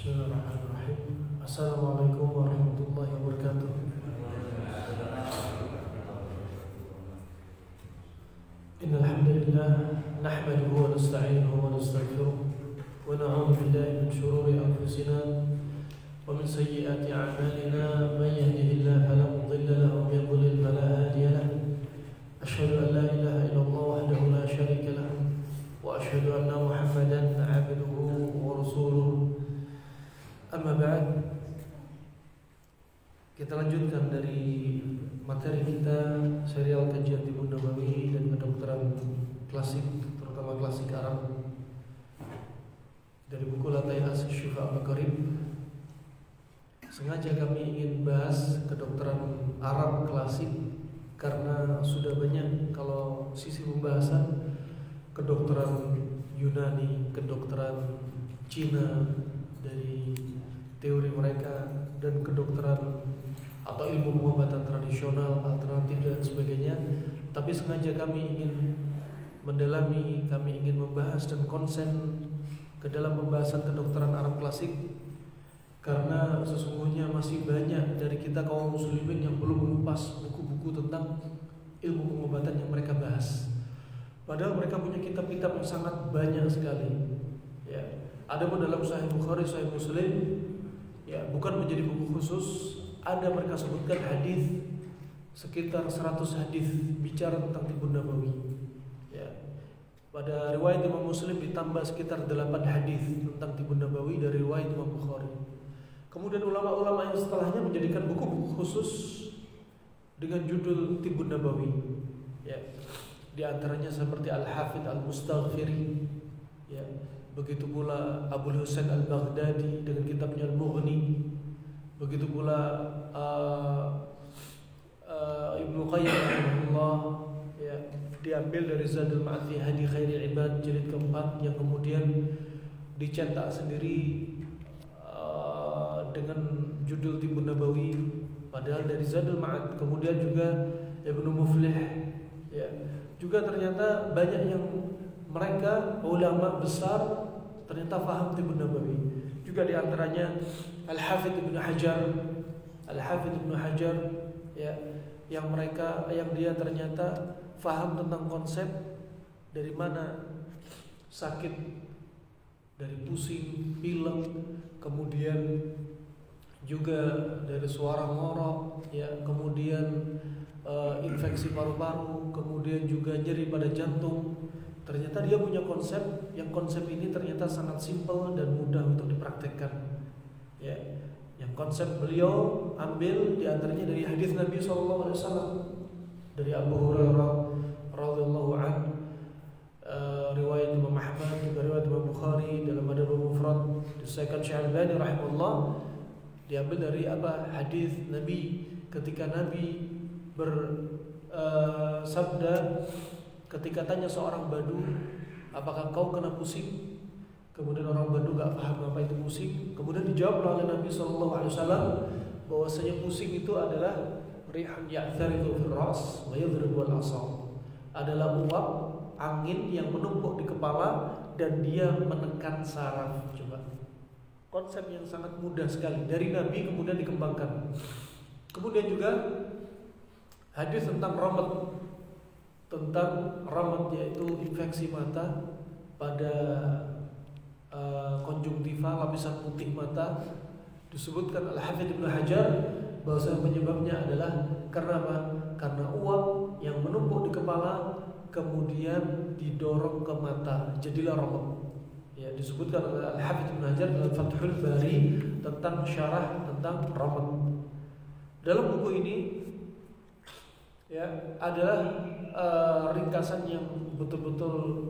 Bismillahirrahmanirrahim. Assalamualaikum warahmatullahi wabarakatuh. Innal hamdalillah nahmaduhu wa nasta'inuhu wa nastaghfiruh wa na'udzu billahi min shururi anfusina wa min sayyiati a'malina. Man yahdihillahu fala mudilla lahu wa man yudlil fala hadiya lahu. Asyhadu an la ilaha illallah wahdahu la syarika lahu wa asyhadu anna Muhammadan 'abduhu wa rasuluh. Amma ba'd, kita lanjutkan dari materi kita serial kajian Tibbun Nabawi dan kedokteran klasik, terutama klasik Arab, dari buku Latai'at Syifa Al-Qarib. Sengaja kami ingin bahas kedokteran Arab klasik karena sudah banyak kalau sisi pembahasan kedokteran Yunani, kedokteran Cina dari teori mereka, dan kedokteran atau ilmu pengobatan tradisional, alternatif dan sebagainya. Tapi sengaja kami ingin mendalami, kami ingin membahas dan konsen ke dalam pembahasan kedokteran Arab klasik, karena sesungguhnya masih banyak dari kita kaum muslimin yang belum mengupas buku-buku tentang ilmu pengobatan yang mereka bahas. Padahal mereka punya kitab-kitab yang sangat banyak sekali. Ya, ada pun dalam Sahih Bukhari, Sahih Muslim, ya, bukan menjadi buku khusus, ada mereka sebutkan hadis sekitar 100 hadis bicara tentang Tibbun Nabawi. Ya. Pada riwayat Imam Muslim ditambah sekitar 8 hadis tentang Tibbun Nabawi dari riwayat Imam Bukhari. Kemudian ulama-ulama yang setelahnya menjadikan buku-buku khusus dengan judul Tibbun Nabawi. Ya. Di antaranya seperti Al-Hafidh Al-Mustaghfiri, ya. Begitu pula Abu Husain Al-Baghdadi dengan kitabnya Al-Mughni. Begitu pula Ibnu Qayyim rahimahullah, ya, diambil dari Zadul Ma'ad fi Hadi Khairil Ibad jilid keempat, yang kemudian dicetak sendiri dengan judul Tibbun Nabawi, padahal dari Zadul Ma'ad. Kemudian juga Ibnu Muflih, ya, juga ternyata banyak yang mereka ulama besar ternyata faham Tibbun Nabawi. Juga diantaranya Al-Hafidh Ibnu Hajar, Al-Hafidh Ibnu Hajar, ya, yang dia ternyata faham tentang konsep dari mana sakit, dari pusing, pilek, kemudian juga dari suara ngorok, ya, kemudian infeksi paru-paru, kemudian juga nyeri pada jantung. Ternyata dia punya konsep, yang konsep ini ternyata sangat simpel dan mudah untuk dipraktekkan. Ya, yang konsep beliau ambil diantaranya dari hadis Nabi SAW, dari Abu Hurairah radhiyallahu anhu, riwayat Imam Ahmad, juga riwayat Imam Bukhari dalam Adabul Mufrad, disahkan Syekh Al-Albani rahimahullah. Diambil dari hadis Nabi ketika Nabi bersabda, ketika tanya seorang Badu, apakah kau kena pusing? Kemudian orang Badu gak paham apa itu pusing. Kemudian dijawab oleh Nabi SAW bahwasanya pusing itu adalah rihan ya'tharidu fil ras wa yadribu al-asam, adalah uap angin yang menumpuk di kepala dan dia menekan saraf. Coba, konsep yang sangat mudah sekali dari Nabi kemudian dikembangkan. Kemudian juga hadis tentang ramat, yaitu infeksi mata pada konjungtiva, lapisan putih mata. Disebutkan Al-Hafidh Ibnu Hajar bahwa penyebabnya adalah karena apa? Karena uap yang menumpuk di kepala kemudian didorong ke mata, jadilah ramat. Ya, disebutkan oleh Al-Hafidh Ibnu Hajar dalam Fathul Bari tentang syarah tentang ramat. Dalam buku ini, ya, adalah ringkasan yang betul-betul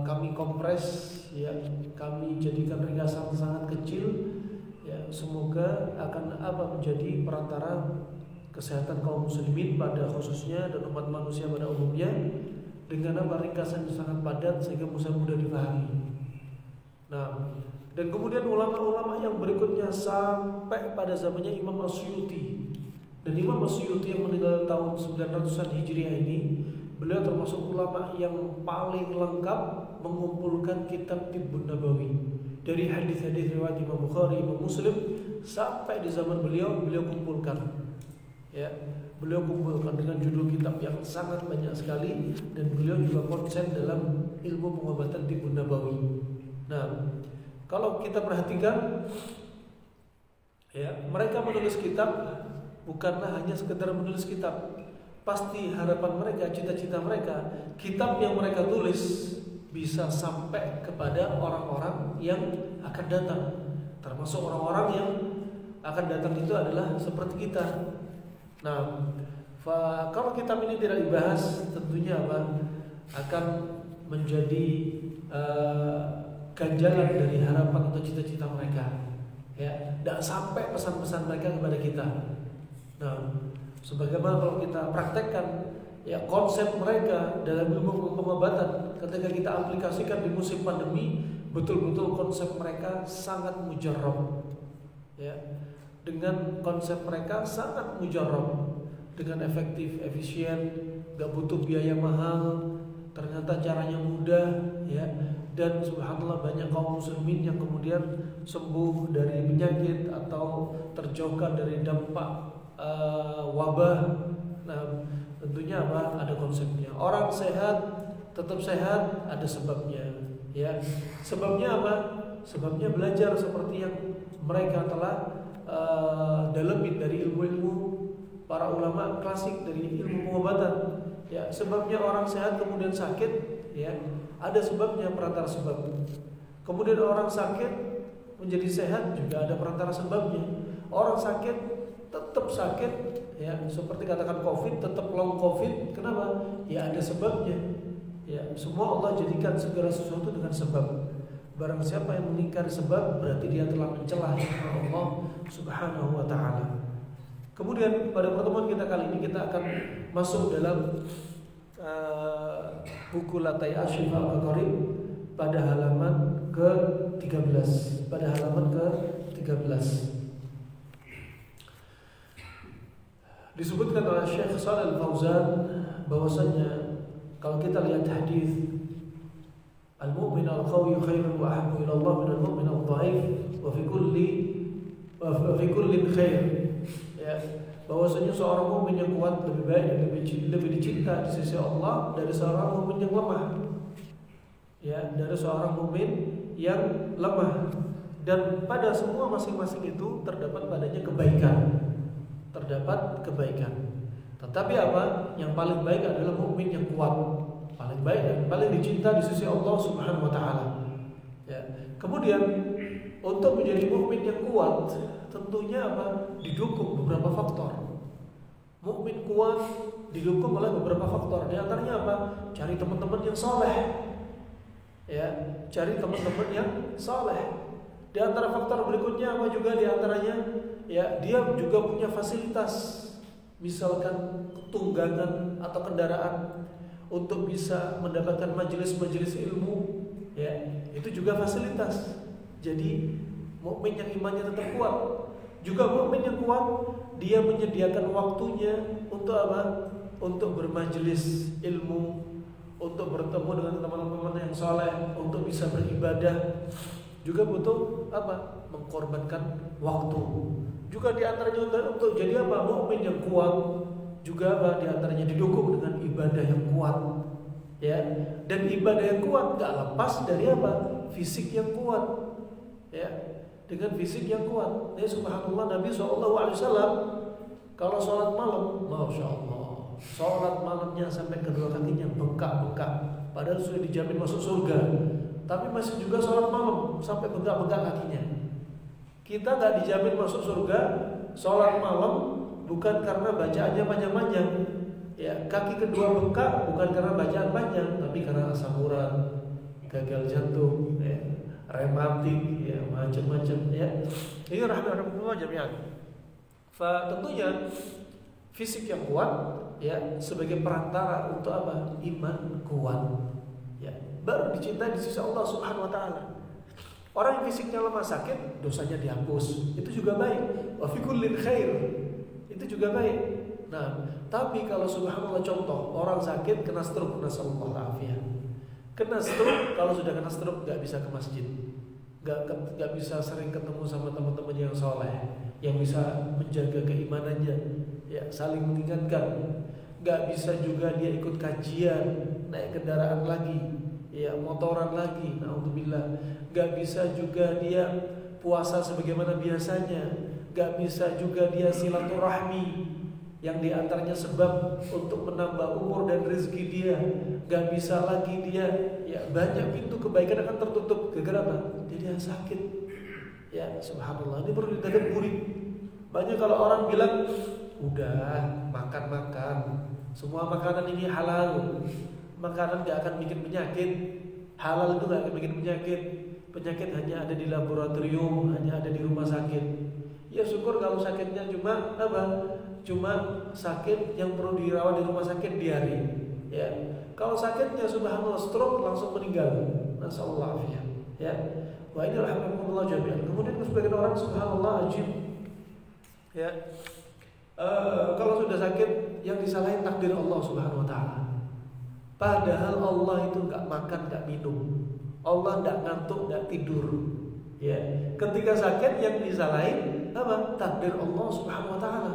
kami kompres, ya, kami jadikan ringkasan sangat kecil, ya, semoga akan menjadi perantara kesehatan kaum muslimin pada khususnya dan umat manusia pada umumnya, dengan ringkasan yang sangat padat sehingga mudah dipahami. Nah, dan kemudian ulama-ulama yang berikutnya sampai pada zamannya Imam Asyuti. Dan Imam Asyuti yang meninggal tahun 900-an Hijriah ini, beliau termasuk ulama yang paling lengkap mengumpulkan kitab Tibbun Nabawi. dari hadis-hadis riwayat Imam Bukhari, Imam Muslim sampai di zaman beliau kumpulkan. Ya, beliau kumpulkan dengan judul kitab yang sangat banyak sekali, dan beliau juga konsen dalam ilmu pengobatan tibbun nabawi. Nah, kalau kita perhatikan, ya, mereka menulis kitab bukanlah hanya sekedar menulis kitab. Pasti harapan mereka, cita-cita mereka, kitab yang mereka tulis bisa sampai kepada orang-orang yang akan datang. Termasuk orang-orang yang akan datang itu adalah seperti kita. Nah, kalau kitab ini tidak dibahas, tentunya apa? Akan menjadi ganjalan dari harapan atau cita-cita mereka. Ya, tidak sampai pesan-pesan mereka kepada kita. Nah, sebagaimana kalau kita praktekkan ya konsep mereka dalam ilmu pengobatan, ketika kita aplikasikan di musim pandemi, betul-betul konsep mereka sangat mujarrab. Ya, dengan konsep mereka sangat mujarrab, dengan efektif, efisien, gak butuh biaya mahal, ternyata caranya mudah, ya. Dan subhanallah banyak kaum muslimin yang kemudian sembuh dari penyakit atau terjauhkan dari dampak wabah. Nah, tentunya apa? Ada konsepnya. Orang sehat tetap sehat, ada sebabnya. Ya, sebabnya apa? Sebabnya belajar seperti yang mereka telah dalamin dari ilmu-ilmu para ulama klasik, dari ilmu pengobatan. Ya, sebabnya orang sehat kemudian sakit, ya, ada sebabnya, perantara sebab. Kemudian orang sakit menjadi sehat juga ada perantara sebabnya. Orang sakit tetap sakit, ya, seperti katakan COVID tetap long COVID. Kenapa? Ya ada sebabnya. Ya, semua Allah jadikan segala sesuatu dengan sebab. Barang siapa yang mengingkari sebab, berarti dia telah mencela Allah Subhanahu wa taala. Kemudian pada pertemuan kita kali ini kita akan masuk dalam buku Latai Ashifa Al-Qarib pada halaman ke-13. Pada halaman ke-13 disebutkan oleh Syekh Shalih Al-Fauzan bahwasanya kalau kita lihat hadis al-mu'min al-qawi khairun wa ahabbu ila Allah min al-mu'min al-dha'if wa fi kulli khair, ya, bahwasanya seorang mukmin yang kuat lebih baik dan lebih dicinta di sisi Allah dari seorang mukmin yang lemah, ya, dari seorang mukmin yang lemah. Dan pada semua masing-masing itu terdapat padanya kebaikan. Terdapat kebaikan. Tetapi apa? Yang paling baik adalah mukmin yang kuat. Paling baik dan paling dicinta di sisi Allah Subhanahu wa taala. Ya. Kemudian untuk menjadi mukmin yang kuat, tentunya apa? Didukung beberapa faktor. Mukmin kuat didukung oleh beberapa faktor. Di antaranya apa? Cari teman-teman yang saleh. Ya, cari teman-teman yang saleh. Di antara faktor berikutnya apa juga di antaranya, ya, dia juga punya fasilitas, misalkan tunggangan atau kendaraan untuk bisa mendapatkan majelis-majelis ilmu, ya, itu juga fasilitas. Jadi mukmin yang imannya tetap kuat, juga mukmin yang kuat dia menyediakan waktunya untuk apa? Untuk bermajelis ilmu, untuk bertemu dengan teman-teman yang saleh, untuk bisa beribadah. Juga butuh apa? Mengkorbankan waktu. Juga diantaranya untuk jadi apa? Mukmin yang kuat. Juga apa? Diantaranya didukung dengan ibadah yang kuat. Ya. Dan ibadah yang kuat gak lepas dari apa? Fisik yang kuat. Ya. Dengan fisik yang kuat. Ya, subhanallah, Nabi SAW kalau sholat malam, masya Allah, sholat malamnya sampai kedua kakinya bengkak-bengkak. Padahal sudah dijamin masuk surga, tapi masih juga sholat malam sampai bengkak-bengkak kakinya. Kita gak dijamin masuk surga, sholat malam bukan karena bacaannya panjang-panjang, ya, kaki kedua bengkak bukan karena bacaan panjang, tapi karena asam urat, gagal jantung, ya, rematik, ya, macam-macam, ya. Ini rahmatullah jami'an. Tentunya fisik yang kuat, ya, sebagai perantara untuk apa? Iman kuat, ya, baru dicintai di sisi Allah Subhanahu wa taala. Orang yang fisiknya lemah sakit, dosanya dihapus. Itu juga baik. Wa fi kullin khair. Itu juga baik. Nah, tapi kalau subhanallah contoh orang sakit kena stroke, nasallallahu alaihi, kena stroke, kalau sudah kena stroke enggak bisa ke masjid. nggak bisa sering ketemu sama teman-teman yang soleh, yang bisa menjaga keimanannya, ya saling mengingatkan. Nggak bisa juga dia ikut kajian, naik kendaraan lagi, ya motoran lagi, naudzubillah. Nggak bisa juga dia puasa sebagaimana biasanya, nggak bisa juga dia silaturahmi yang diantaranya sebab untuk menambah umur dan rezeki dia. Gak bisa lagi dia, ya banyak pintu kebaikan akan tertutup gara-gara apa? Dia sakit. Ya subhanallah, ini perlu ditadabburi. Banyak kalau orang bilang udah makan-makan, semua makanan ini halal, makanan gak akan bikin penyakit, halal itu gak akan bikin penyakit. Penyakit hanya ada di laboratorium, hanya ada di rumah sakit. Ya syukur kalau sakitnya cuma apa? Cuma sakit yang perlu dirawat di rumah sakit diare. Ya. Kalau sakitnya subhanallah stroke langsung meninggal. Nasallallahu alaihi. Ya. Wah ini rahmatullah jami'an. Kemudian sebagian orang subhanallah ajib. Ya. Kalau sudah sakit yang disalahin takdir Allah Subhanahu wa taala. Padahal Allah itu enggak makan, enggak minum. Allah enggak ngantuk, enggak tidur. Ya, ketika sakit yang disalahin apa? Takdir Allah Subhanahu wa taala.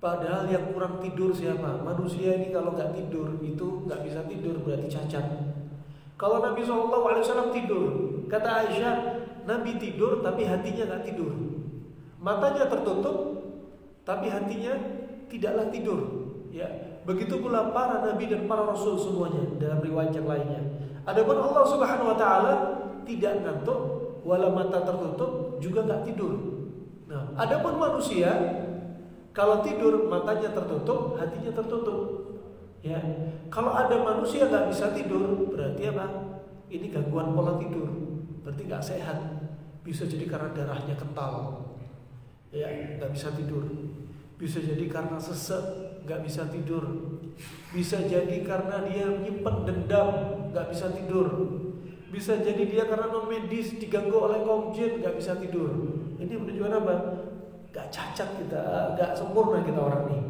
Padahal yang kurang tidur siapa? Manusia ini kalau nggak tidur itu nggak bisa tidur berarti cacat. Kalau Nabi SAW tidur, kata Aisyah, Nabi tidur tapi hatinya nggak tidur. Matanya tertutup tapi hatinya tidaklah tidur. Ya, begitu pula para nabi dan para rasul semuanya dalam riwayat yang lainnya. Adapun Allah Subhanahu wa taala tidak ngantuk, wala mata tertutup juga nggak tidur. Nah, adapun manusia kalau tidur matanya tertutup, hatinya tertutup. Ya, kalau ada manusia nggak bisa tidur, berarti apa? Ini gangguan pola tidur, berarti nggak sehat. Bisa jadi karena darahnya kental, ya nggak bisa tidur. Bisa jadi karena sesek, nggak bisa tidur. Bisa jadi karena dia menyimpan dendam, nggak bisa tidur. Bisa jadi dia karena non medis diganggu oleh kaum jin, nggak bisa tidur. Ini menunjukkan apa? Gak cacat kita, gak sempurna kita orang ini.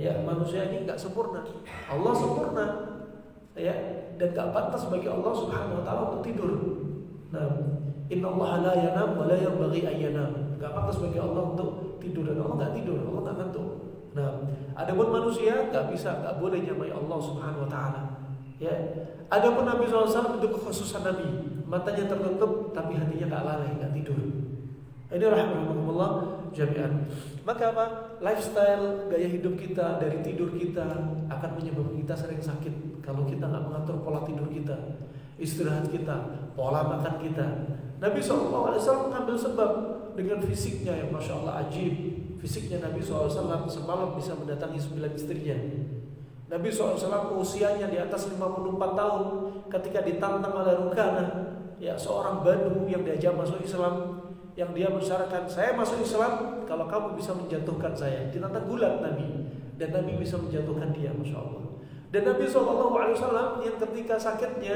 Ya, manusia ini gak sempurna. Allah sempurna. Ya, dan gak pantas bagi Allah Subhanahu wa taala untuk tidur. Nah, innallaha la yanam wa la yanbaghi an yanam. Gak pantas bagi Allah untuk tidur, dan Allah gak tidur, Allah gak ngantuk. Nah, adapun manusia gak bisa, gak boleh nyamai Allah Subhanahu wa taala. Ya. Adapun Nabi SAW itu kekhususan Nabi, matanya tertutup tapi hatinya gak lalai, gak tidur. Ini rahmatullah jami'an. Maka apa? Lifestyle, gaya hidup kita, dari tidur kita akan menyebabkan kita sering sakit. Kalau kita nggak mengatur pola tidur kita, istirahat kita, pola makan kita. Nabi SAW mengambil sebab dengan fisiknya yang masya Allah ajib. Fisiknya Nabi SAW semalam bisa mendatangi 9 istrinya. Nabi SAW usianya di atas 54 tahun ketika ditantang oleh Rukanah, ya seorang Badu yang diajak masuk Islam, yang dia mensyaratkan, saya masuk Islam kalau kamu bisa menjatuhkan saya. Ditantang gulat Nabi, dan Nabi bisa menjatuhkan dia, masya Allah. Dan Nabi SAW yang ketika sakitnya,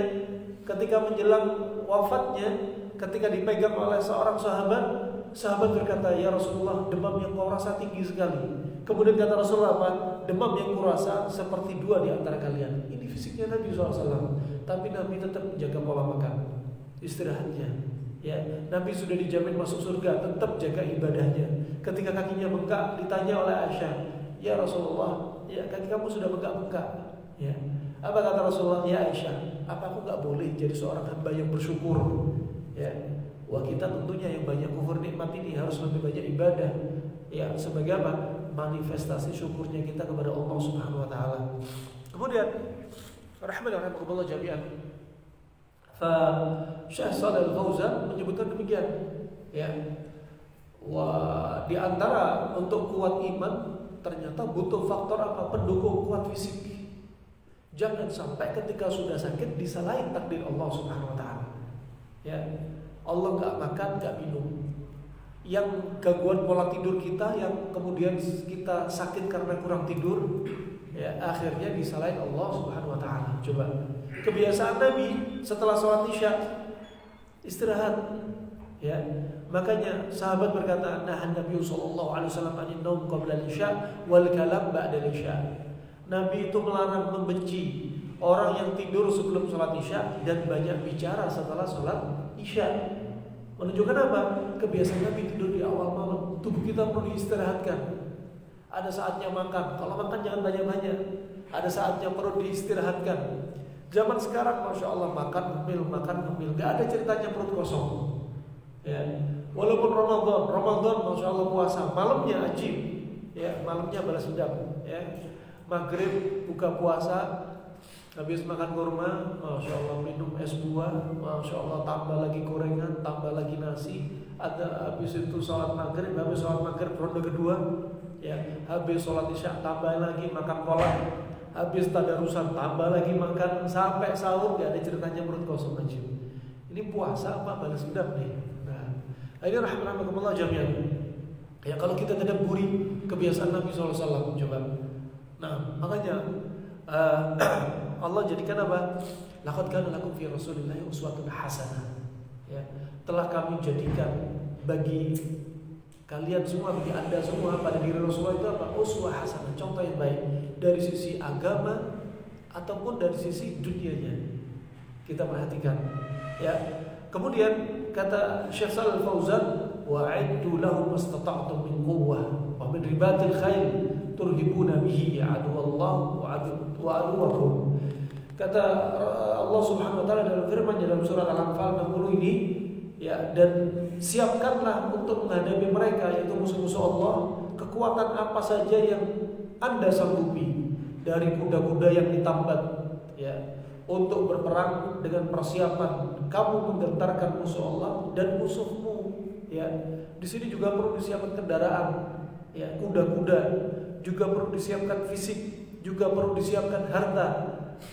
ketika menjelang wafatnya, ketika dipegang oleh seorang sahabat berkata, ya Rasulullah, demam yang kau rasa tinggi sekali. Kemudian kata Rasulullah apa? Demam yang kau rasa seperti dua di antara kalian. Ini fisiknya Nabi SAW, tapi Nabi tetap menjaga pola makan, istirahatnya. Ya, Nabi sudah dijamin masuk surga, tetap jaga ibadahnya. Ketika kakinya bengkak, ditanya oleh Aisyah, ya Rasulullah, ya kaki kamu sudah bengkak-bengkak. Ya, apa kata Rasulullah? Ya Aisyah, apa aku nggak boleh jadi seorang hamba yang bersyukur? Ya, wah kita tentunya yang banyak kufur nikmat ini harus lebih banyak ibadah. Ya, sebagai apa? Manifestasi syukurnya kita kepada Allah Subhanahu Wa Taala. Kemudian, rahmatullah jami'an. Syekh Shalih Al-Fauzan menyebutkan demikian. Ya. Wah, di antara untuk kuat iman ternyata butuh faktor apa? Pendukung kuat fisik. Jangan sampai ketika sudah sakit disalahin takdir Allah Subhanahu wa taala. Ya. Allah enggak makan, enggak minum. Yang gangguan pola tidur kita, yang kemudian kita sakit karena kurang tidur, ya akhirnya disalahin Allah Subhanahu wa taala. Coba kebiasaan Nabi setelah sholat isya istirahat, ya makanya sahabat berkata, nah Nabi sallallahu alaihi wasallam anin naum qabla isya wal kalam ba'da isya. Nabi itu melarang, membenci orang yang tidur sebelum sholat isya dan banyak bicara setelah sholat isya. Menunjukkan apa? Kebiasaan Nabi tidur di awal malam. Tubuh kita perlu diistirahatkan. Ada saatnya makan. Kalau makan jangan banyak-banyak. Ada saatnya perlu diistirahatkan. Zaman sekarang, masya Allah, makan ngemil, gak ada ceritanya perut kosong. Ya, walaupun Ramadan, masya Allah puasa, malamnya ajib. Ya, malamnya balas dendam. Ya, maghrib buka puasa, habis makan kurma, masya Allah minum es buah, masya Allah tambah lagi gorengan, tambah lagi nasi. Ada habis itu sholat maghrib, ronde kedua. Ya, habis sholat isya tambah lagi makan kolak, habis tadarusan tambah lagi makan sampai sahur, gak ada ceritanya perut kosong aja. Ini puasa apa balas dendam nih? Nah, ini rahmatullah jami'an. Ya, kalau kita tadabburi kebiasaan Nabi SAW, coba. Nah, makanya Allah jadikan apa? Laqad kana lakum fi Rasulillahi uswatun hasanah. Ya, telah kami jadikan bagi kalian semua, bagi anda semua pada diri Rasulullah itu apa? Uswah hasanah, contoh yang baik dari sisi agama ataupun dari sisi dunianya. Kita perhatikan, ya. Kemudian kata Syekh Shalal Fauzan, wa'iddu lahum mastata'tum min quwwah wa min ribatil khail turhibuna bihi aduwallahu wa aduwakum. Kata Allah Subhanahu wa taala dalam firman dalam surah Al-Anfal 60 ini, ya, dan siapkanlah untuk menghadapi mereka, yaitu musuh-musuh Allah, kekuatan apa saja yang anda sanggupi dari kuda-kuda yang ditambat, ya, untuk berperang dengan persiapan kamu menggentarkan musuh Allah dan musuhmu. Ya, di sini juga perlu disiapkan kendaraan, ya, kuda-kuda, juga perlu disiapkan fisik, juga perlu disiapkan harta,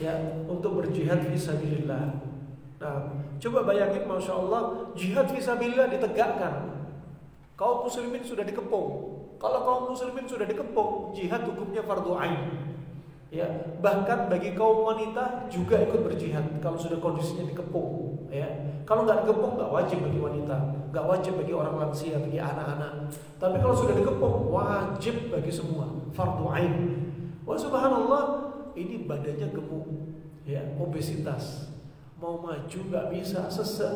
ya, untuk berjihad fisabilillah. Nah, coba bayangin, masya Allah, jihad fisabilillah ditegakkan. Kaum muslimin sudah dikepung. Kalau kaum muslimin sudah dikepung, jihad hukumnya fardu ain. Ya, bahkan bagi kaum wanita juga ikut berjihad kalau sudah kondisinya dikepung. Ya, kalau nggak dikepung nggak wajib bagi wanita, nggak wajib bagi orang lansia, bagi anak-anak. Tapi kalau sudah dikepung wajib bagi semua, fardu ain. Wah, subhanallah, ini badannya gemuk, ya, obesitas. Mau maju nggak bisa, sesek.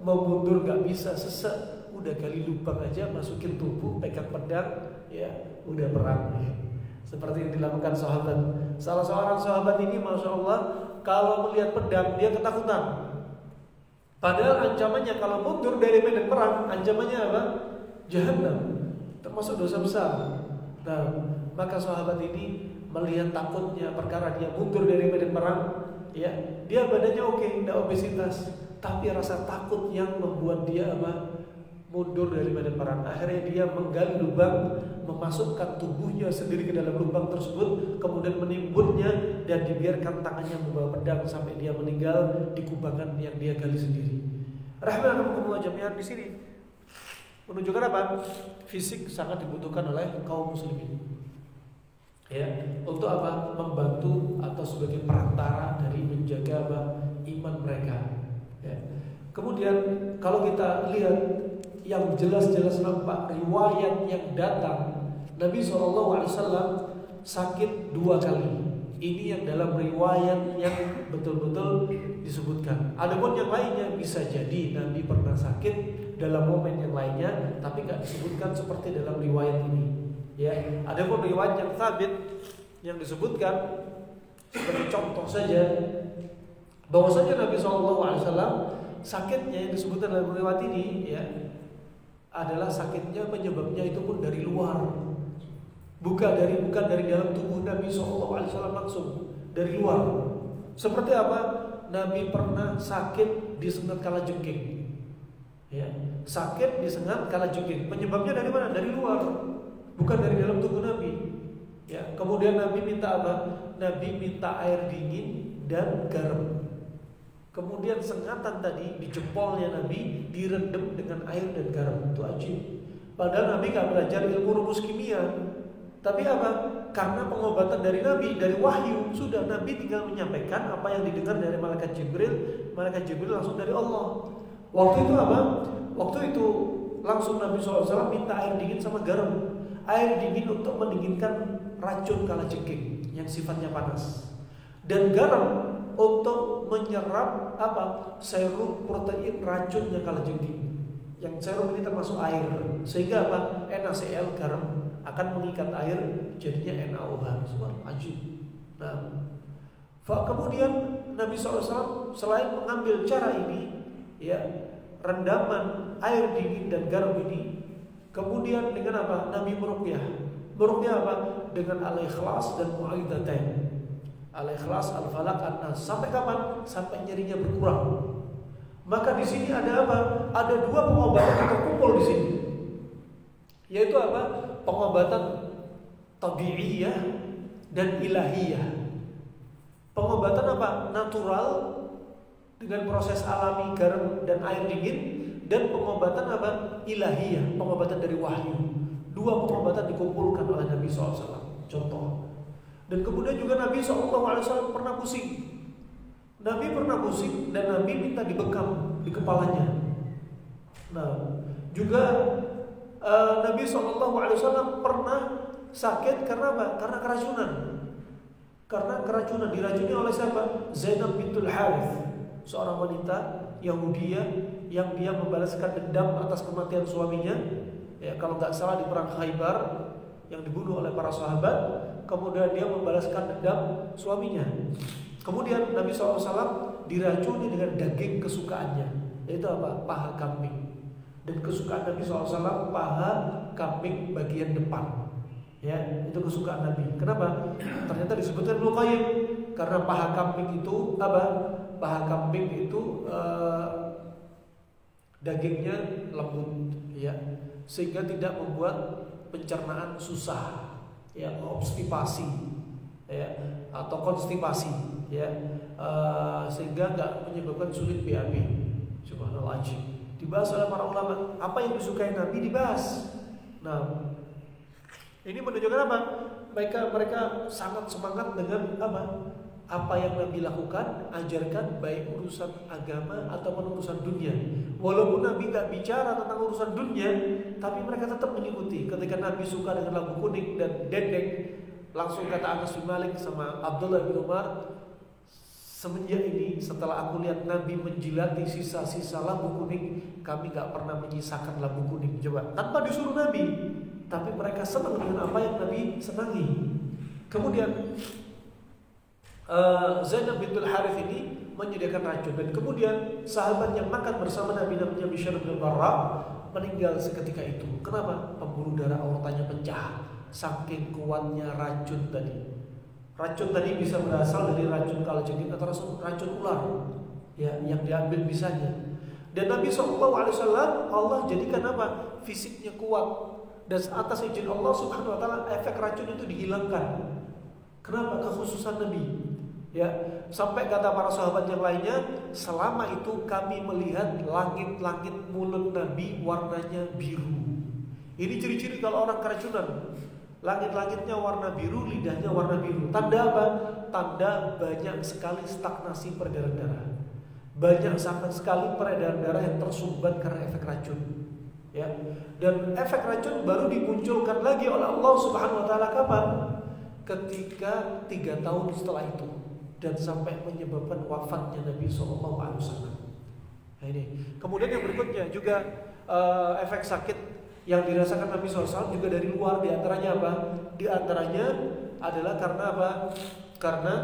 Mau mundur nggak bisa, sesek. Udah gali lubang aja, masukin tubuh, pegang pedang, ya, udah perang. Ya. Seperti yang dilakukan sahabat. Salah seorang sahabat ini, masya Allah, kalau melihat pedang dia ketakutan. Padahal ancamannya kalau mundur dari medan perang, ancamannya apa? Jahannam, termasuk dosa besar. Nah, maka sahabat ini melihat takutnya perkara dia mundur dari medan perang. Ya, dia badannya oke, tidak obesitas, tapi rasa takut yang membuat dia apa? Mundur dari medan perang. Akhirnya dia menggali lubang, memasukkan tubuhnya sendiri ke dalam lubang tersebut, kemudian menimbunnya dan dibiarkan tangannya membawa pedang sampai dia meninggal di kubangan yang dia gali sendiri. Rahmatullah jami'an, di sini menunjukkan apa? Fisik sangat dibutuhkan oleh kaum muslimin. Ya, untuk apa? Membantu atau sebagai perantara dari menjaga apa? Iman mereka. Ya. Kemudian kalau kita lihat yang jelas-jelas nampak riwayat yang datang, Nabi SAW sakit 2 kali. Ini yang dalam riwayat yang betul-betul disebutkan. Adapun yang lainnya bisa jadi Nabi pernah sakit dalam momen yang lainnya, tapi nggak disebutkan seperti dalam riwayat ini. Ya, adapun riwayat yang sabit yang disebutkan sebagai contoh saja, bahwasanya Nabi SAW sakitnya yang disebutkan dalam riwayat ini, ya, adalah sakitnya penyebabnya itu pun dari luar, bukan dari dalam tubuh Nabi SAW langsung, dari luar. Seperti apa? Nabi pernah sakit disengat kalajengking, ya, sakit disengat kalajengking. Penyebabnya dari mana? Dari luar, bukan dari dalam tubuh Nabi. Ya, kemudian Nabi minta apa? Nabi minta air dingin dan garam. Kemudian sengatan tadi di jempolnya Nabi direndam dengan air dan garam. Itu ajib. Padahal Nabi gak belajar ilmu rumus kimia. Tapi apa? Karena pengobatan dari Nabi, dari wahyu, sudah Nabi tinggal menyampaikan apa yang didengar dari malaikat Jibril. Malaikat Jibril langsung dari Allah. Waktu itu apa? Waktu itu langsung Nabi SAW minta air dingin sama garam. Air dingin untuk mendinginkan racun kalajengking yang sifatnya panas, dan garam untuk menyerap apa? Serum protein racunnya kalajengking. Yang serum ini termasuk air, sehingga apa? NaCl garam akan mengikat air, jadinya NaOH. Ajib. Nah, kemudian Nabi SAW selain mengambil cara ini, ya, rendaman air dingin dan garam ini, kemudian dengan apa? Nabi meruqyah. Meruqyah apa? Dengan Al-Ikhlas dan Mu'awwidhatain. Al-Ikhlas, Al-Falaq, An-Nas. Sampai kapan? Sampai nyerinya berkurang. Maka di sini ada apa? Ada dua pengobatan yang terkumpul di sini. Yaitu apa? Pengobatan tabi'iyah dan ilahiyah. Pengobatan apa? Natural dengan proses alami garam dan air dingin, dan pengobatan apa? Ilahiyah, pengobatan dari wahyu. Dua pengobatan dikumpulkan oleh Nabi SAW. Contoh. Dan kemudian juga Nabi SAW pernah pusing. Nabi pernah pusing dan Nabi minta dibekam di kepalanya. Nah, juga Nabi SAW pernah sakit karena apa? Karena keracunan. Karena keracunan, diracuni oleh siapa? Zainab bintul Harith, seorang wanita Yahudiyah yang dia membalaskan dendam atas kematian suaminya. Ya, kalau nggak salah di perang Khaybar yang dibunuh oleh para sahabat. Kemudian dia membalaskan dendam suaminya. Kemudian Nabi SAW diracuni dengan daging kesukaannya, yaitu apa? Paha kambing. Dan kesukaan Nabi SAW paha kambing bagian depan. Ya, itu kesukaan Nabi. Kenapa? Ternyata disebutkan Ibnu Qayyim karena paha kambing itu apa? Paha kambing itu dagingnya lembut, ya, sehingga tidak membuat pencernaan susah, ya, obstipasi, ya, atau konstipasi, ya, sehingga nggak menyebabkan sulit BAB. Subhanallah. Dibahas oleh para ulama. Apa yang disukai Nabi dibahas. Nah, ini menunjukkan apa? Mereka sangat semangat dengan apa? Apa yang Nabi lakukan, ajarkan, baik urusan agama ataupun urusan dunia. Walaupun Nabi nggak bicara tentang urusan dunia, tapi mereka tetap mengikuti. Ketika Nabi suka dengan lampu kuning dan dendeng, langsung kata Anas bin Malik sama Abdullah bin Umar, semenjak ini setelah aku lihat Nabi menjilati sisa-sisa lampu kuning, kami gak pernah menyisakan lampu kuning. Coba, tanpa disuruh Nabi, tapi mereka senang dengan apa yang Nabi senangi. Kemudian Zainab bintul Harith ini menyediakan racun, dan kemudian sahabat yang makan bersama Nabi namanya Bishr bin Barra meninggal seketika itu. Kenapa? Pembuluh darah aortanya pecah, saking kuatnya racun tadi. Racun tadi bisa berasal dari racun kalajengking atau racun ular, ya, yang diambil bisanya. Dan Nabi SAW Allah jadikan apa? Fisiknya kuat, dan atas izin Allah Subhanahu Wa Taala efek racun itu dihilangkan. Kenapa? Kekhususan Nabi. Ya, sampai kata para sahabat yang lainnya, selama itu kami melihat langit-langit mulut Nabi warnanya biru. Ini ciri-ciri kalau orang keracunan. Langit-langitnya warna biru, lidahnya warna biru. Tanda apa? Tanda banyak sekali stagnasi peredaran darah. Banyak sangat sekali peredaran darah yang tersumbat karena efek racun. Ya. Dan efek racun baru dimunculkan lagi oleh Allah Subhanahu Wa Taala kapan? Ketika 3 tahun setelah itu, dan sampai menyebabkan wafatnya Nabi SAW. Nah ini. Kemudian yang berikutnya juga efek sakit yang dirasakan Nabi SAW juga dari luar. Di antaranya apa? Di antaranya adalah karena apa? Karena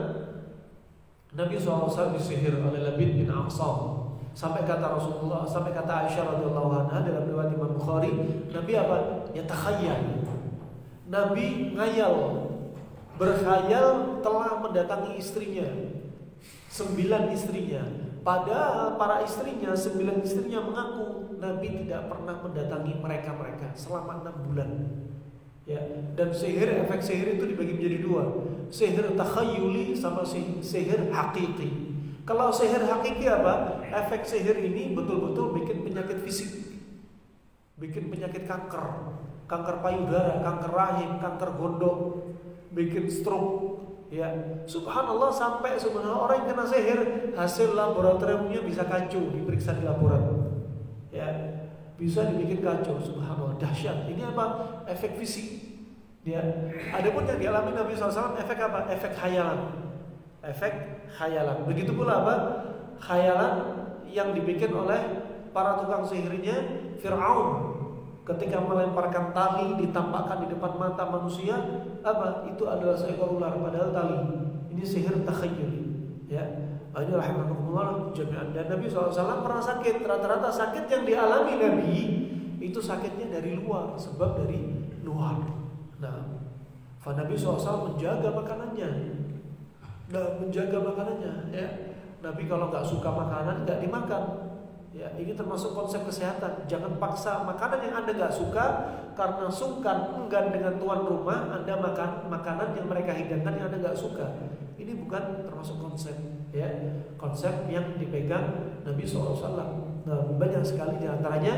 Nabi SAW disihir oleh Labid bin Aqsam. Sampai kata Rasulullah, sampai kata Aisyah radhiyallahu anha dalam riwayat Imam Bukhari, Nabi apa? Yatakhayyal. Nabi ngayal, berkhayal telah mendatangi istrinya, 9 istrinya. Padahal para istrinya, 9 istrinya mengaku Nabi tidak pernah mendatangi mereka selama 6 bulan. Ya, dan sihir, efek sihir itu dibagi menjadi 2. Sihir takhayyuli sama sihir hakiki. Kalau sihir hakiki apa? Efek sihir ini betul-betul bikin penyakit fisik. Bikin penyakit kanker, kanker payudara, kanker rahim, kanker gondok, bikin stroke. Ya, subhanallah, sampai subhanallah orang yang kena sihir hasil laboratoriumnya bisa kacau diperiksa di laboratorium. Ya, bisa dibikin kacau, subhanallah, dahsyat. Ini apa? Efek fisik. Ya, adapun yang dialami Nabi SAW efek apa? Efek khayalan. Efek khayalan. Begitu pula apa? Khayalan yang dibikin oleh para tukang sihirnya Fir'aun. Ketika melemparkan tali ditampakkan di depan mata manusia, apa? Itu adalah seekor ular, padahal tali. Ini sihir takhayyul. Ya. Ini rahimahullah jami'an. Dan Nabi SAW pernah sakit. Rata-rata sakit yang dialami Nabi itu sakitnya dari luar, sebab dari luar. Nah, Nabi SAW menjaga makanannya. Ya. Nabi kalau nggak suka makanan nggak dimakan. Ya, ini termasuk konsep kesehatan. Jangan paksa makanan yang Anda nggak suka karena sungkan, enggan dengan tuan rumah Anda makan makanan yang mereka hidangkan yang Anda nggak suka. Ini bukan termasuk konsep, ya, konsep yang dipegang Nabi SAW. Nah, banyak sekali diantaranya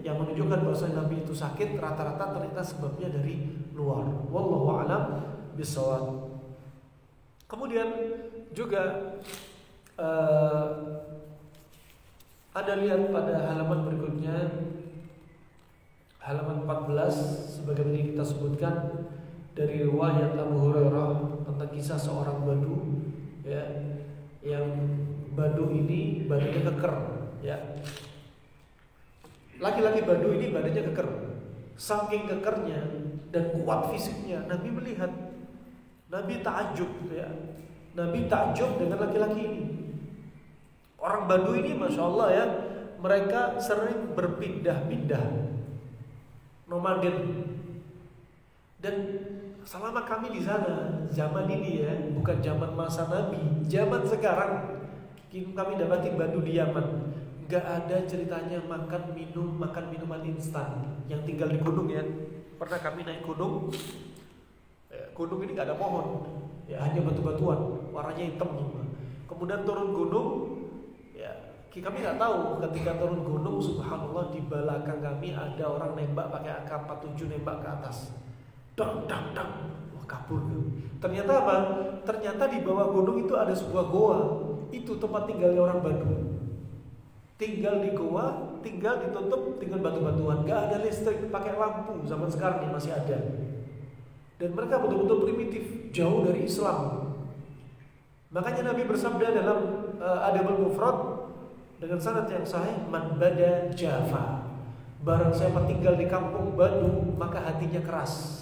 yang menunjukkan bahwa Nabi itu sakit rata-rata ternyata sebabnya dari luar. Wallahu a'lam bishawab. Kemudian juga Anda lihat pada halaman berikutnya, halaman 14, sebagaimana kita sebutkan dari riwayat Abu Hurairah tentang kisah seorang badu, ya, yang badu ini badannya keker, ya. Laki-laki badu ini badannya keker, saking kekernya dan kuat fisiknya. Nabi melihat, Nabi takjub, ya. Nabi takjub dengan laki-laki ini. Orang Badu ini Masya Allah ya, mereka sering berpindah-pindah, nomaden. Dan selama kami di sana, zaman ini ya, bukan zaman masa Nabi, zaman sekarang, kami dapati Badu di Yaman, gak ada ceritanya makan minuman instan yang tinggal di gunung ya. Pernah kami naik gunung, gunung ini gak ada pohon, ya hanya batu-batuan, warnanya hitam semua. Kemudian turun gunung. Kami nggak tahu ketika turun gunung, subhanallah di belakang kami ada orang nembak pakai AK-47 nembak ke atas, dang, wah kabur. Ternyata apa? Ternyata di bawah gunung itu ada sebuah goa, itu tempat tinggalnya orang Badu. Tinggal di goa, tinggal ditutup dengan batu-batuan, nggak ada listrik, pakai lampu. Zaman sekarang ini masih ada. Dan mereka betul-betul primitif, jauh dari Islam. Makanya Nabi bersabda dalam Adabul Mufrad dengan sanad yang sahih, man bada Java, barang siapa tinggal di kampung Badu maka hatinya keras.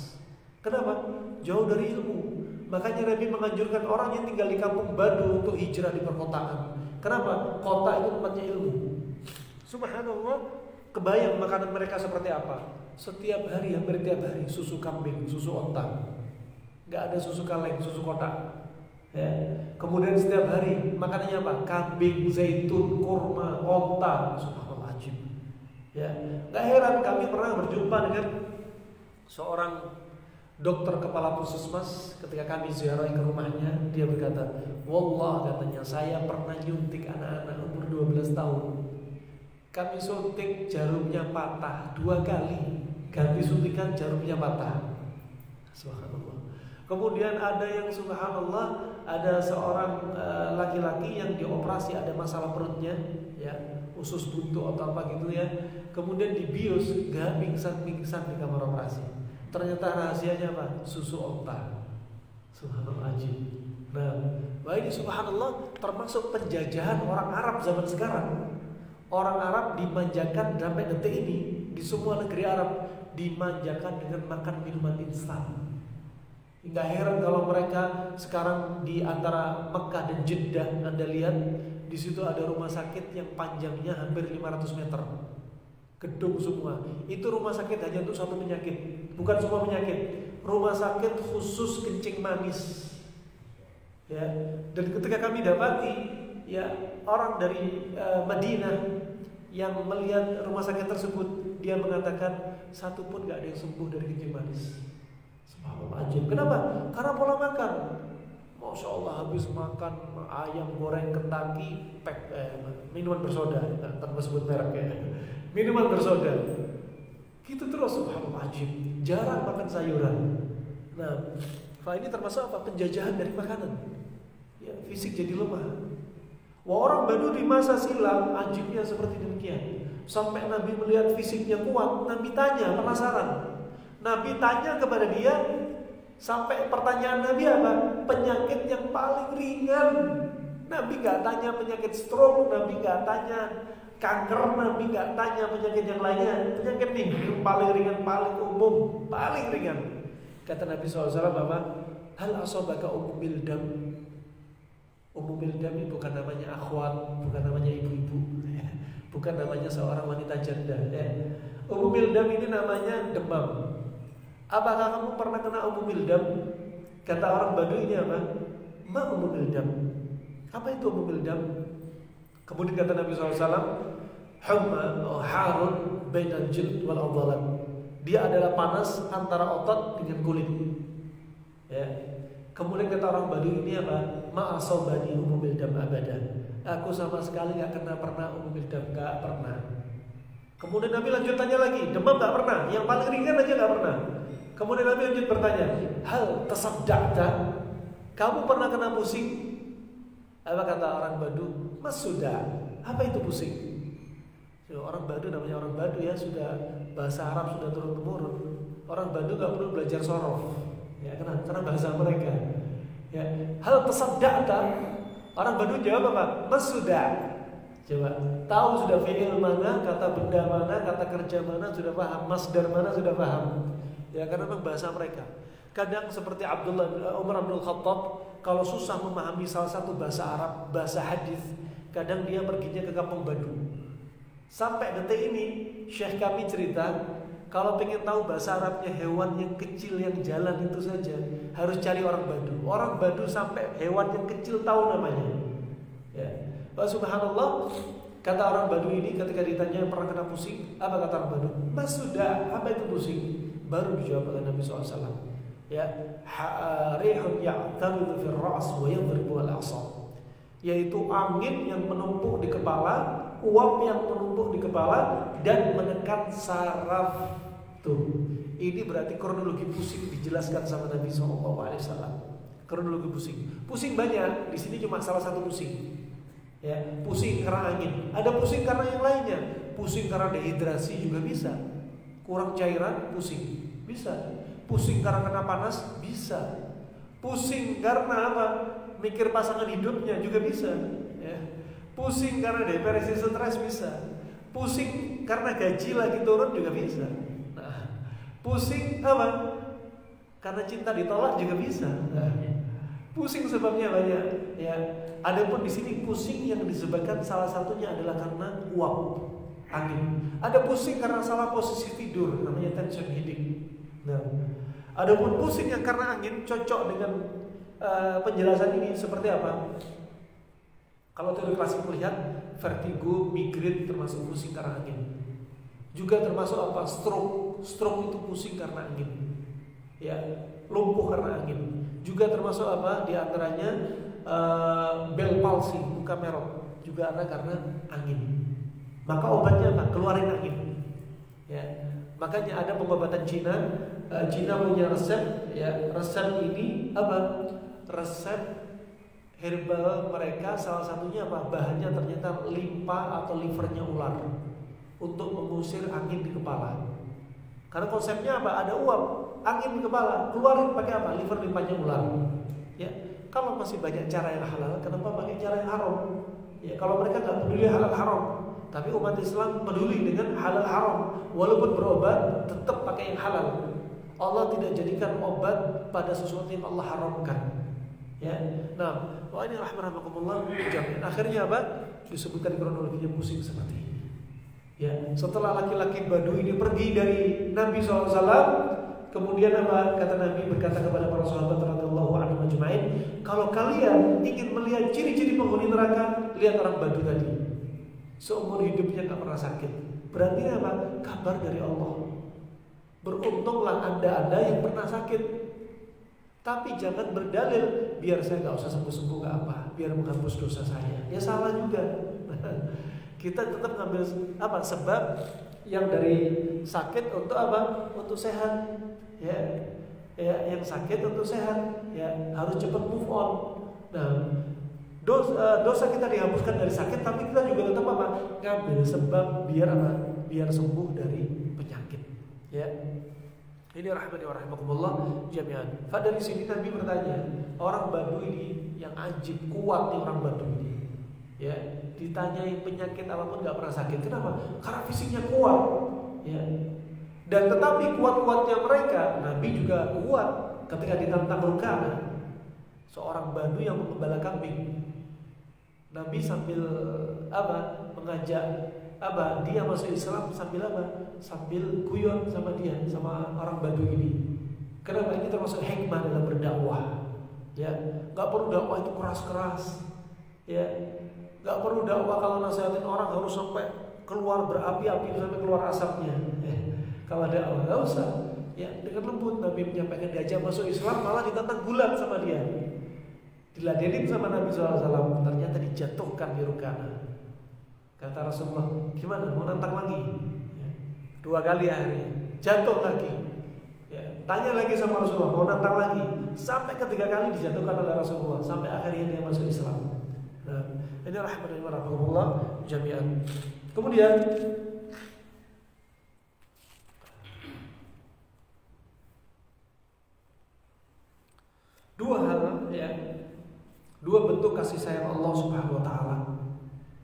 Kenapa? Jauh dari ilmu. Makanya Nabi menganjurkan orang yang tinggal di kampung Badu untuk hijrah di perkotaan. Kenapa? Kota itu tempatnya ilmu. Subhanallah, kebayang makanan mereka seperti apa? Setiap hari, hampir tiap hari, susu kambing, susu onta. Gak ada susu kaleng, susu kotak. Ya. Kemudian setiap hari makanannya apa? Kambing, zaitun, kurma, onta. Subhanallah, ajib. Ya, nggak heran kami pernah berjumpa dengan seorang dokter kepala puskesmas. Ketika kami ziarah ke rumahnya, dia berkata, "Wallah," katanya, "saya pernah nyuntik anak-anak umur 12 tahun. Kami suntik jarumnya patah 2 kali. Ganti suntikan jarumnya patah." Subhanallah. Kemudian ada yang subhanallah, ada seorang laki-laki yang dioperasi, ada masalah perutnya, ya, usus buntu atau apa gitu ya. Kemudian dibius, gak pingsan di kamar operasi. Ternyata rahasianya apa? Susu onta. Subhanallah, ajib. Nah, ini subhanallah termasuk penjajahan orang Arab zaman sekarang. Orang Arab dimanjakan sampai detik ini di semua negeri Arab, dimanjakan dengan makan minuman instan. Nggak heran kalau mereka sekarang di antara Mekah dan Jeddah, Anda lihat di situ ada rumah sakit yang panjangnya hampir 500 meter, gedung semua. Itu rumah sakit hanya untuk satu penyakit, bukan semua penyakit. Rumah sakit khusus kencing manis. Ya, dan ketika kami dapati, ya, orang dari Madinah yang melihat rumah sakit tersebut, dia mengatakan satu pun nggak ada yang sembuh dari kencing manis. Ajib. Kenapa? Karena pola makan. Masya Allah, habis makan ayam goreng Kentucky, minuman bersoda, tanpa sebut merek ya, minuman bersoda. Gitu terus, subhanallah, ajib. Jarang makan sayuran. Nah, ini termasuk apa? Penjajahan dari makanan. Ya, fisik jadi lemah. Wah, orang Badu di masa silam ajibnya seperti demikian. Sampai Nabi melihat fisiknya kuat, Nabi tanya, penasaran. Nabi tanya kepada dia, sampai pertanyaan Nabi apa? Penyakit yang paling ringan. Nabi gak tanya penyakit stroke, Nabi gak tanya kanker Nabi nggak tanya penyakit yang lainnya. Penyakit ini paling ringan, paling umum, paling ringan. Kata Nabi SAW apa? Hal asobaka umumil dam. Umumil dam ini bukan namanya akhwat, bukan namanya ibu-ibu, bukan namanya seorang wanita janda. Umumil dam ini namanya demam. Apakah kamu pernah kena umumil dam? Kata orang Baduy ini apa? Ma umumil dam. Apa itu umumil dam? Kemudian kata Nabi SAW, humma harun bainal jild wal adhalat. Dia adalah panas antara otot dengan kulit. Ya. Kemudian kata orang Baduy ini apa? Ma asobani umumil dam abadan. Aku sama sekali gak pernah umumil dam, gak pernah. Kemudian Nabi lanjut tanya lagi, demam gak pernah, yang paling ringan aja gak pernah. Kemudian Nabi lanjut bertanya, hal tasaddaqta? Kamu pernah kena pusing? Apa kata orang Badu? Mas sudah. Apa itu pusing? Orang Badu namanya orang Badu ya, sudah bahasa Arab sudah turun temurun. Orang Badu gak perlu belajar sorof, ya karena bahasa mereka. Ya, hal tasaddaqta? Orang Badu jawab apa? Mas sudah. Coba tahu sudah fi'il mana, kata benda mana, kata kerja mana sudah paham, masdar mana sudah paham. Ya karena memang bahasa mereka. Kadang seperti Umar bin Khattab, kalau susah memahami salah satu bahasa Arab, bahasa hadis, kadang dia perginya ke kampung Badu. Sampai detik ini Syekh kami cerita, kalau pengen tahu bahasa Arabnya hewan yang kecil yang jalan itu saja harus cari orang Badu. Orang Badu sampai hewan yang kecil tahu namanya. Ya. Subhanallah, kata orang Badu ini ketika ditanya pernah kena pusing, apa kata orang Badu? Mas sudah, apa itu pusing? Baru dijawab oleh Nabi SAW. Ya, rihun ya'tamidu fil ra's wa yadribu al-a'sab. Yaitu angin yang menumpuk di kepala, uap yang menumpuk di kepala dan menekan saraf. Tuh, ini berarti kronologi pusing dijelaskan sama Nabi SAW. Kronologi pusing. Pusing banyak, di sini cuma salah satu pusing. Ya, pusing karena angin. Ada pusing karena yang lainnya. Pusing karena dehidrasi juga bisa. Kurang cairan, pusing. Bisa. Pusing karena kena panas, bisa. Pusing karena apa? Mikir pasangan hidupnya juga bisa. Ya. Pusing karena depresi, stres bisa. Pusing karena gaji lagi turun juga bisa. Nah, pusing apa? Karena cinta ditolak juga bisa. Nah, pusing sebabnya banyak. Ya, adapun di sini pusing yang disebabkan salah satunya adalah karena uap angin. Ada pusing karena salah posisi tidur, namanya tension headache. Nah, adapun pusing yang karena angin cocok dengan penjelasan ini seperti apa? Kalau teori klasik melihat vertigo, migrain termasuk pusing karena angin. Juga termasuk apa? Stroke. Stroke itu pusing karena angin. Ya, lumpuh karena angin. Juga termasuk apa? Di antaranya Bell palsy, buka merok, juga ada karena angin. Maka obatnya apa? Keluarin angin. Ya, makanya ada pengobatan Cina. Cina punya resep, ya resep ini apa? Resep herbal mereka salah satunya apa? Bahannya ternyata limpa atau livernya ular untuk mengusir angin di kepala. Karena konsepnya apa? Ada uap, angin di kepala, keluarin pakai apa? Liver limpahnya ular. Ya, kalau masih banyak cara yang halal, kenapa pakai cara yang haram? Ya, kalau mereka nggak peduli halal haram, tapi umat Islam peduli dengan halal haram, walaupun berobat tetap pakai yang halal. Allah tidak jadikan obat pada sesuatu yang Allah haramkan. Ya, nah, wah ini rahmatullah. Akhirnya apa? Disebutkan kronologinya pusing seperti ini. Ya, setelah laki-laki Badu ini pergi dari Nabi SAW, kemudian apa? Kata Nabi berkata kepada para sahabat radhiyallahu anhum ajma'in, kalau kalian ingin melihat ciri-ciri penghuni neraka, lihat orang Badu tadi. Seumur hidupnya tak pernah sakit. Berarti apa? Kabar dari Allah. Beruntunglah anda yang pernah sakit. Tapi jangan berdalil biar saya gak usah sembuh-sembuh gak apa, biar menghapus dosa saya. Ya salah juga. Kita tetap ngambil apa? Sebab yang dari sakit untuk apa? Untuk sehat. Ya, yang sakit untuk sehat. Ya, harus cepat move on. Nah, dosa kita dihapuskan dari sakit, tapi kita juga tetap apa? Ngambil sebab biar apa? Biar sembuh dari penyakit. Ya. Ini rahmani wa rahimakumullah jami'an. Dari sini Nabi bertanya, orang Badu ini yang ajib kuat nih orang Badu ini. Ya, ditanyai penyakit apapun nggak pernah sakit. Kenapa? Karena fisiknya kuat. Ya. Dan tetapi kuat-kuatnya mereka, Nabi juga kuat ketika ditantang Rukana, seorang Badu yang menggembala kambing. Nabi sambil mengajak dia masuk Islam sambil sambil guyon sama dia, sama orang Badu ini. Kenapa? Ini termasuk hikmah dalam berdakwah. Ya, nggak perlu dakwah itu keras-keras. Ya, nggak perlu dakwah kalau nasihatin orang harus sampai keluar berapi-api sampai keluar asapnya. Kalau dakwah nggak usah. Ya, dengan lembut Nabi menyampaikan, diajak masuk Islam malah ditantang bulat sama dia. Diladenin sama Nabi SAW, ternyata dijatuhkan di Rukana. Kata Rasulullah, gimana? Mau nantang lagi? Ya, 2 kali akhirnya jatuh lagi. Ya, tanya lagi sama Rasulullah, mau nantang lagi? Sampai ketiga kali dijatuhkan oleh Rasulullah, sampai akhirnya dia masuk Islam. Nah, ini rahmatullah jami'an. Kemudian dua bentuk kasih sayang Allah Subhanahu wa taala.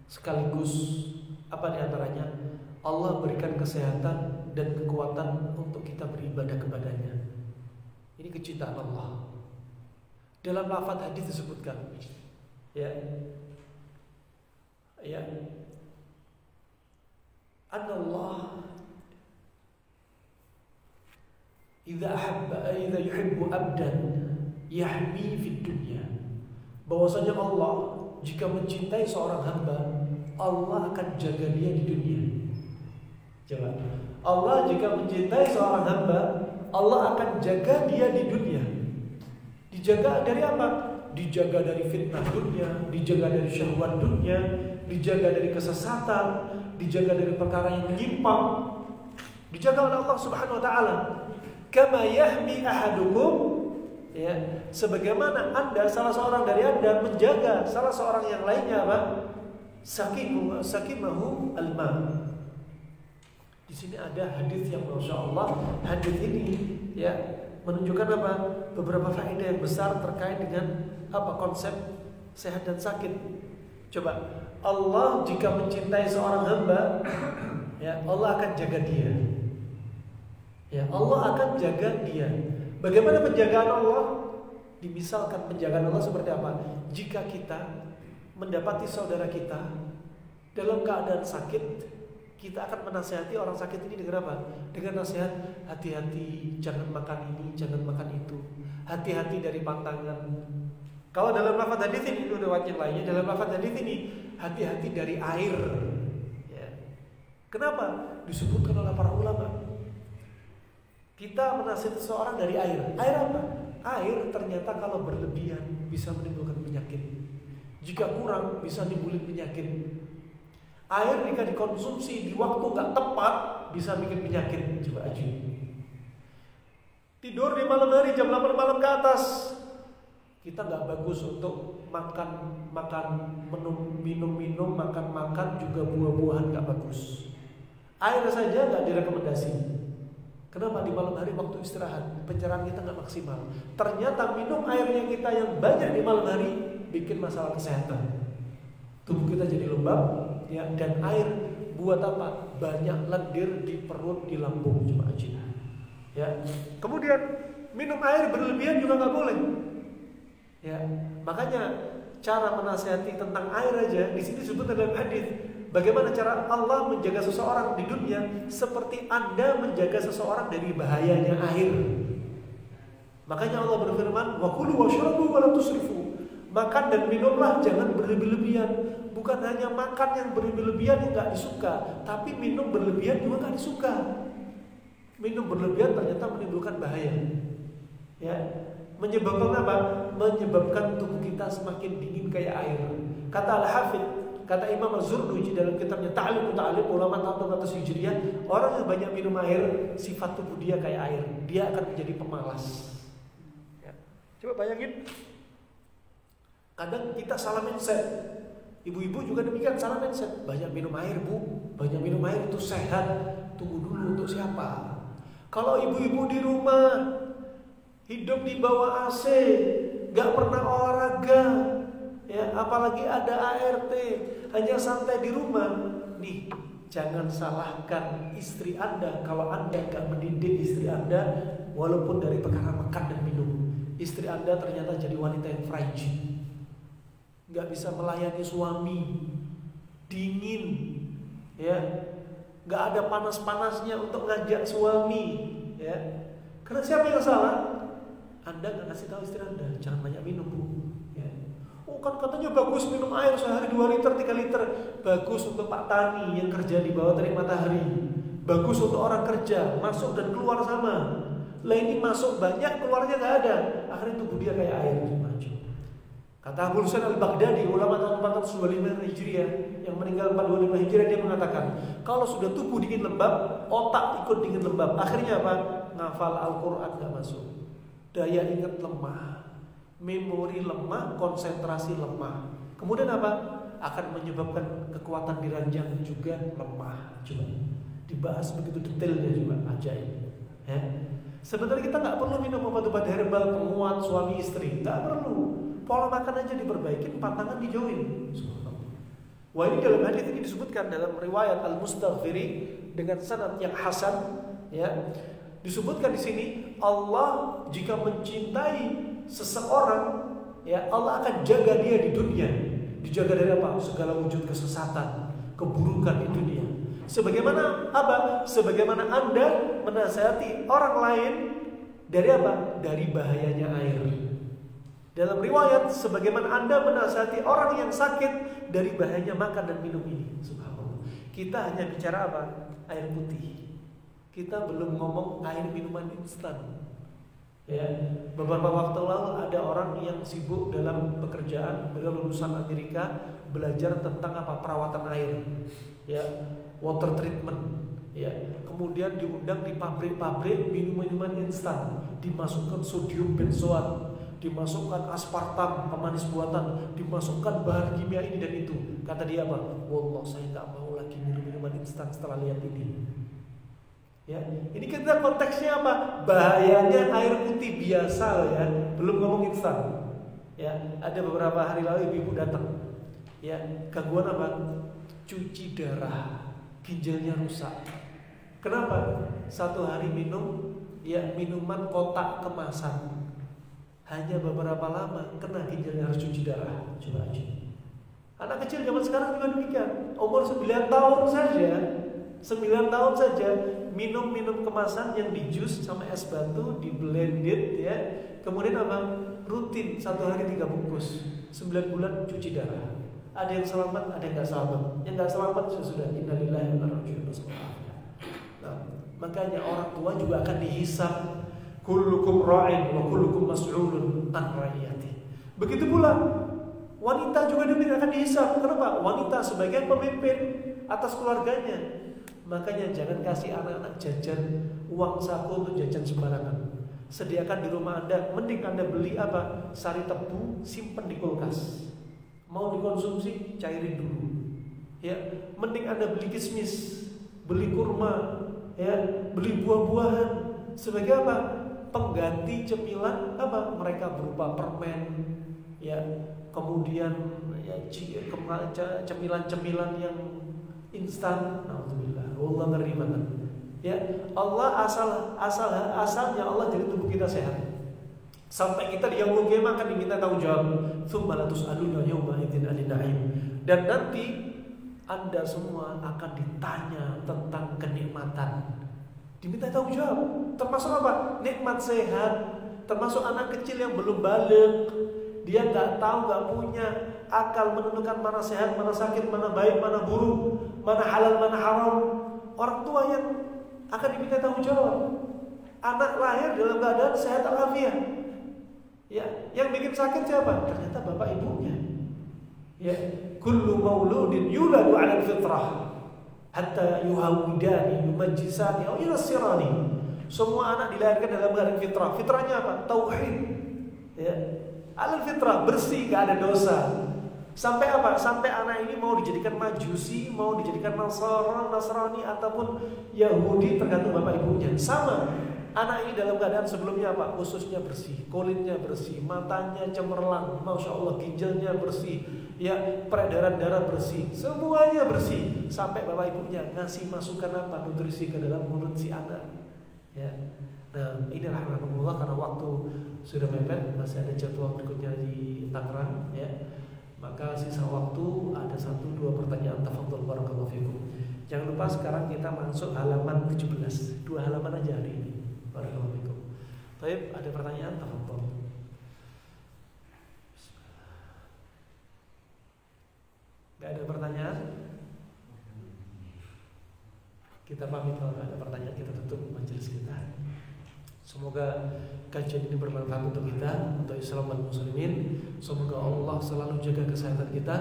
Sekaligus di antaranya? Allah berikan kesehatan dan kekuatan untuk kita beribadah kepadanya. Ini kecintaan Allah. Dalam lafaz hadis disebutkan, Allah idza yuhibbu abdan yahmi fid dunya. Bahwasanya Allah jika mencintai seorang hamba, Allah akan jaga dia di dunia. Coba, Allah jika mencintai seorang hamba, Allah akan jaga dia di dunia. Dijaga dari apa? Dijaga dari fitnah dunia, dijaga dari syahwat dunia, dijaga dari kesesatan, dijaga dari perkara yang menyimpang. Dijaga oleh Allah Subhanahu wa taala. Kama yahmi ahadukum, sebagaimana salah seorang dari Anda menjaga salah seorang yang lainnya sakimahu alma. Di sini ada hadis yang Masya Allah, hadis ini menunjukkan beberapa faedah yang besar terkait dengan konsep sehat dan sakit. Coba, Allah jika mencintai seorang hamba, Allah akan jaga dia. Allah akan jaga dia. Bagaimana penjagaan Allah? Dimisalkan penjagaan Allah seperti apa? Jika kita mendapati saudara kita dalam keadaan sakit, kita akan menasihati orang sakit ini dengan apa? Dengan nasihat, hati-hati, jangan makan ini, jangan makan itu, hati-hati dari pantangan. Kalau dalam lafaz hadis ini, itu riwayat yang lainnya, dalam lafaz hadis ini, hati-hati dari air. Kenapa? Disebutkan oleh para ulama. Kita menasihati seseorang dari air. Air apa? Air ternyata kalau berlebihan bisa menimbulkan penyakit. Jika kurang bisa nimbulin penyakit. Air jika dikonsumsi di waktu nggak tepat bisa bikin penyakit. Coba aja. Tidur di malam hari jam 8 malam ke atas, kita nggak bagus untuk makan, minum, makan juga buah-buahan nggak bagus. Air saja nggak direkomendasi. Kenapa? Di malam hari waktu istirahat, pencernaan kita nggak maksimal. Ternyata minum airnya kita yang banyak di malam hari bikin masalah kesehatan. Tubuh kita jadi lembab, dan air buat apa? Banyak lendir di perut, di lambung, coba aja. Kemudian minum air berlebihan juga nggak boleh. Makanya cara menasihati tentang air aja di sini disebut dalam hadis. Bagaimana cara Allah menjaga seseorang di dunia? Seperti Anda menjaga seseorang dari bahayanya air. Makanya Allah berfirman, wa kulu washrabu wa la tusrifu. Makan dan minumlah, jangan berlebih-lebihan. Bukan hanya makan yang berlebih-lebihan yang gak disuka, tapi minum berlebihan juga gak disuka. Minum berlebihan ternyata menimbulkan bahaya. Menyebabkan apa? Menyebabkan tubuh kita semakin dingin kayak air. Kata Al-Hafidh, kata Imam Az-Zurnuji dalam kitabnya Ta'lim ulama tahun 100 Hijriah, orang yang banyak minum air, sifat tubuh dia kayak air. Dia akan menjadi pemalas. Coba bayangin, kadang kita salah mindset. Ibu-ibu juga demikian, salah mindset. Banyak minum air, Bu. Banyak minum air itu sehat. Tunggu dulu, untuk siapa? Kalau ibu-ibu di rumah hidup di bawah AC, gak pernah olahraga, ya, apalagi ada ART, hanya santai di rumah. Nih, jangan salahkan istri Anda kalau Anda gak mendidik istri Anda, walaupun dari perkara makan dan minum. Istri Anda ternyata jadi wanita yang fragile, gak bisa melayani suami, dingin, ya, gak ada panas-panasnya untuk ngajak suami, ya. Karena siapa yang salah? Anda gak kasih tahu istri Anda, jangan banyak minum, Bu. Ya. Oh, kan katanya bagus minum air sehari 2 liter, 3 liter. Bagus untuk Pak Tani yang kerja di bawah terik matahari. Bagus untuk orang kerja, masuk dan keluar sama. Lah ini masuk banyak, keluarnya gak ada. Akhirnya tubuh dia kayak air. Kata Abu Husain al-Baghdadi, ulama tahun 425 Hijriah, yang meninggal 425 Hijriah, dia mengatakan, kalau sudah tubuh dingin lembab, otak ikut dingin lembab. Akhirnya apa? Ngafal Al-Quran gak masuk. Daya ingat lemah, memori lemah, konsentrasi lemah. Kemudian apa? Akan menyebabkan kekuatan di ranjang juga lemah. Coba dibahas begitu detailnya juga, ajaib. Ya. Sebenarnya kita nggak perlu minum obat-obat herbal penguat suami istri, nggak perlu. Pola makan aja diperbaiki, pantangan dijauhin. Wah, ini dalam hadis ini disebutkan dalam riwayat Al-Mustaghfiri dengan sanad yang hasan, ya. Disebutkan di sini, Allah jika mencintai seseorang, ya, Allah akan jaga dia di dunia. Dijaga dari apa? Segala wujud kesesatan, keburukan di dunia. Sebagaimana apa? Sebagaimana Anda menasihati orang lain dari apa? Dari bahayanya air. Dalam riwayat, sebagaimana Anda menasihati orang yang sakit dari bahayanya makan dan minum ini. Subhanallah. Kita hanya bicara apa? Air putih. Kita belum ngomong air minuman instan. Ya, beberapa waktu lalu ada orang yang sibuk dalam pekerjaan, beliau lulusan Amerika, belajar tentang apa? Perawatan air. Ya, water treatment. Ya, kemudian diundang di pabrik-pabrik minuman instan, dimasukkan sodium benzoat, dimasukkan aspartam, pemanis buatan, dimasukkan bahan kimia ini dan itu. Kata dia apa? Wallah, saya nggak mau lagi minum minuman instan setelah lihat ini. Ya, ini kita konteksnya apa? Bahayanya air putih biasa ya, belum ngomong instan. Ya, ada beberapa hari lalu ibu datang. Ya, gangguan apa? Cuci darah, ginjalnya rusak. Kenapa? 1 hari minum ya minuman kotak kemasan. Hanya beberapa lama kena ginjalnya, harus cuci darah. Coba aja. Anak kecil zaman sekarang juga demikian. Umur 9 tahun saja, 9 tahun saja minum kemasan yang di jus sama es batu, di blended ya. Kemudian apa? Rutin 1 hari 3 bungkus. 9 bulan cuci darah. Ada yang selamat, ada yang nggak selamat. Yang nggak selamat sudah innalillahi wa inna ilaihi raji'un. Nah, makanya orang tua juga akan dihisab. Kullukum ra'in wa kullukum mas'ulun an ra'iyati. Begitu pula wanita juga demikian akan dihisab. Kenapa? Wanita sebagai pemimpin atas keluarganya. Makanya jangan kasih anak-anak jajan uang saku untuk jajan sembarangan. Sediakan di rumah Anda. Mending Anda beli apa? Sari tebu, simpan di kulkas. Mau dikonsumsi, cairin dulu. Ya, mending Anda beli kismis, beli kurma, ya, beli buah-buahan. Sebagai apa? Pengganti cemilan apa? Mereka berupa permen, ya, kemudian ya, cemilan-cemilan yang instan. Alhamdulillah, Allah ngeri banget. Ya, Allah asalnya Allah jadi tubuh kita sehat. Sampai kita di yaumul qiyamah akan diminta tanggung jawab. Tsumma la tus'aluna yawma idzin 'anil na'im. Dan nanti Anda semua akan ditanya tentang kenikmatan. Diminta tanggung jawab. Termasuk apa? Nikmat sehat. Termasuk anak kecil yang belum balik. Dia nggak tahu, nggak punya akal menentukan mana sehat, mana sakit, mana baik, mana buruk, mana halal, mana haram. Orang tua yang akan diminta tanggung jawab. Anak lahir dalam keadaan sehat walafiat. Ya, yang bikin sakit siapa? Ternyata bapak ibunya. Ya, kullu mauludin yuladu 'ala al-fitrah hatta yuhawidani yumajjisani aw yunassirani. Semua anak dilahirkan dalam keadaan fitrah. Fitrahnya apa? Tauhid. Ya. Al-fitrah, bersih, gak ada dosa. Sampai apa? Sampai anak ini mau dijadikan majusi, mau dijadikan Nasrani ataupun Yahudi, tergantung bapak ibunya. Sama. Anak ini dalam keadaan sebelumnya apa? Ususnya bersih, kulitnya bersih, matanya cemerlang, masya Allah, ginjalnya bersih, ya, peredaran darah bersih, semuanya bersih. Sampai bapak ibunya ngasih masukan apa? Nutrisi ke dalam mulut si anak. Ya. Nah, ini rahmatullah, karena waktu sudah mepet, masih ada jadwal berikutnya di Tangerang, ya. Maka sisa waktu ada 1-2 pertanyaan. Tafadhol, barakallahu fikum. Jangan lupa sekarang kita masuk halaman 17. 2 halaman aja hari ini. Barakallahu fikum. Baik, ada pertanyaan? Tafadhol. Gak ada pertanyaan? Kita pamit. Kalau gak ada pertanyaan, kita tutup majelis kita. Semoga kajian ini bermanfaat untuk kita, untuk Islam dan muslimin. Semoga Allah selalu jaga kesehatan kita,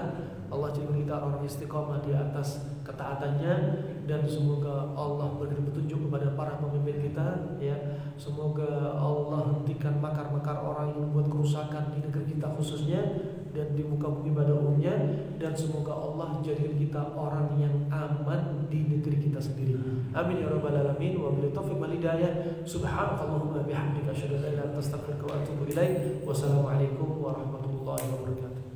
Allah jadikan kita orang istiqomah di atas ketaatannya, dan semoga Allah beri petunjuk kepada para pemimpin kita, ya. Semoga Allah hentikan makar-makar orang yang membuat kerusakan di negeri kita khususnya dan di muka bumi pada umumnya, dan semoga Allah jadikan kita orang yang aman di negeri kita sendiri. Amin ya rabbal alamin. Wa billahi taufiq wal hidayah. Subhanakallahumma bihamdika asyhadu an la ilaha illa anta astaghfiruka wa atubu ilaik. Wassalamualaikum warahmatullahi wabarakatuh.